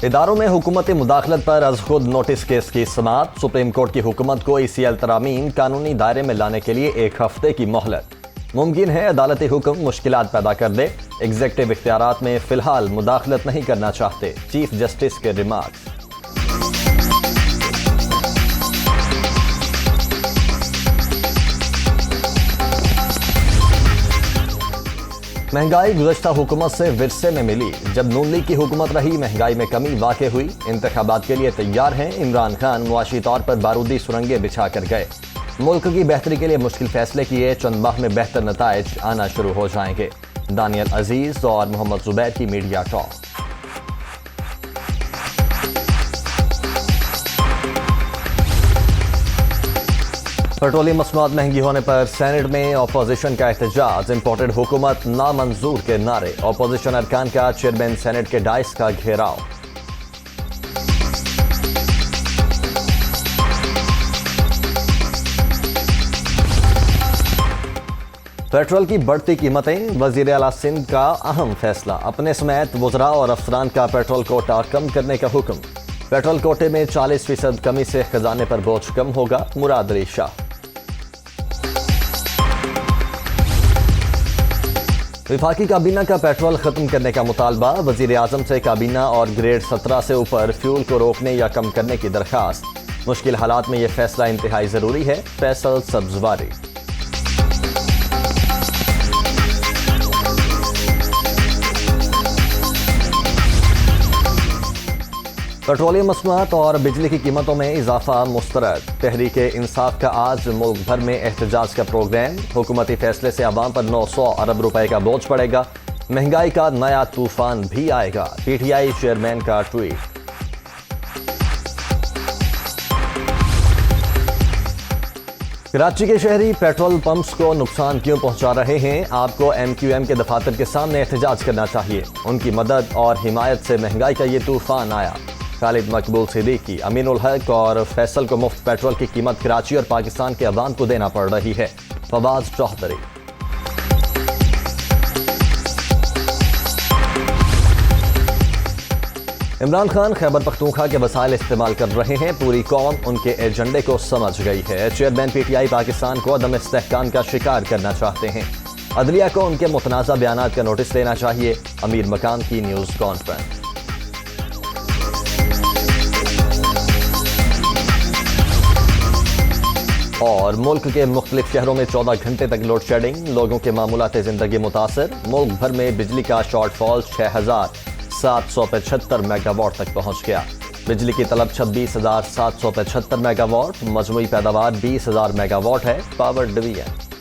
اداروں میں حکومتی مداخلت پر از خود نوٹس کیس کی سماعت۔ سپریم کورٹ کی حکومت کو ECL ترامیم قانونی دائرے میں لانے کے لیے 1 ہفتے کی مہلت۔ ممکن ہے عدالتی حکم مشکلات پیدا کر دے، ایگزیکٹو اختیارات میں فی الحال مداخلت نہیں کرنا چاہتے، چیف جسٹس کے ریمارکس۔ مہنگائی گزشتہ حکومت سے ورثے میں ملی۔ جب نون لیگ کی حکومت رہی مہنگائی میں کمی واقع ہوئی۔ انتخابات کے لیے تیار ہیں عمران خان، معاشی طور پر بارودی سرنگیں بچھا کر گئے۔ ملک کی بہتری کے لیے مشکل فیصلے کیے، چند ماہ میں بہتر نتائج آنا شروع ہو جائیں گے۔ دانیال عزیز اور محمد زبیر کی میڈیا ٹاک۔ پیٹرولیم مصنوعات مہنگی ہونے پر سینیٹ میں اپوزیشن کا احتجاج، امپورٹڈ حکومت نامنظور کے نعرے، اپوزیشن ارکان کا چیئرمین سینیٹ کے ڈائس کا گھیراؤ۔ پیٹرول کی بڑھتی قیمتیں، وزیر اعلیٰ سندھ کا اہم فیصلہ، اپنے سمیت وزراء اور افسران کا پیٹرول کوٹا کم کرنے کا حکم۔ پیٹرول کوٹے میں 40% کمی سے خزانے پر بوجھ کم ہوگا، مراد علی شاہ۔ وفاقی کابینہ کا پیٹرول ختم کرنے کا مطالبہ، وزیر اعظم سے کابینہ اور گریڈ 17 سے اوپر فیول کو روکنے یا کم کرنے کی درخواست۔ مشکل حالات میں یہ فیصلہ انتہائی ضروری ہے، فیصل سبزواری۔ پیٹرولیم مصنوعات اور بجلی کی قیمتوں میں اضافہ مسترد۔ تحریک انصاف کا آج ملک بھر میں احتجاج کا پروگرام۔ حکومتی فیصلے سے عوام پر 900 ارب روپے کا بوجھ پڑے گا، مہنگائی کا نیا طوفان بھی آئے گا، PTI چیئرمین کا ٹویٹ۔ کراچی کے شہری پیٹرول پمپس کو نقصان کیوں پہنچا رہے ہیں؟ آپ کو MQM کے دفاتر کے سامنے احتجاج کرنا چاہیے۔ ان کی مدد اور حمایت سے مہنگائی کا یہ طوفان آیا۔ خالد مقبول صدیقی، امین الحق اور فیصل کو مفت پیٹرول کی قیمت کراچی اور پاکستان کے عوام کو دینا پڑ رہی ہے۔ فواز چوہدری۔ عمران خان خیبر پختونخوا کے وسائل استعمال کر رہے ہیں، پوری قوم ان کے ایجنڈے کو سمجھ گئی ہے۔ چیئرمین PTI پاکستان کو عدم استحکام کا شکار کرنا چاہتے ہیں۔ عدلیہ کو ان کے متنازع بیانات کا نوٹس لینا چاہیے، امیر مکان کی نیوز کانفرنس۔ اور ملک کے مختلف شہروں میں 14 گھنٹے تک لوڈ شیڈنگ، لوگوں کے معمولات زندگی متاثر۔ ملک بھر میں بجلی کا شارٹ فال 6775 میگا واٹ تک پہنچ گیا۔ بجلی کی طلب 26775 میگا واٹ، مجموعی پیداوار 20000 میگا واٹ ہے۔ Power division.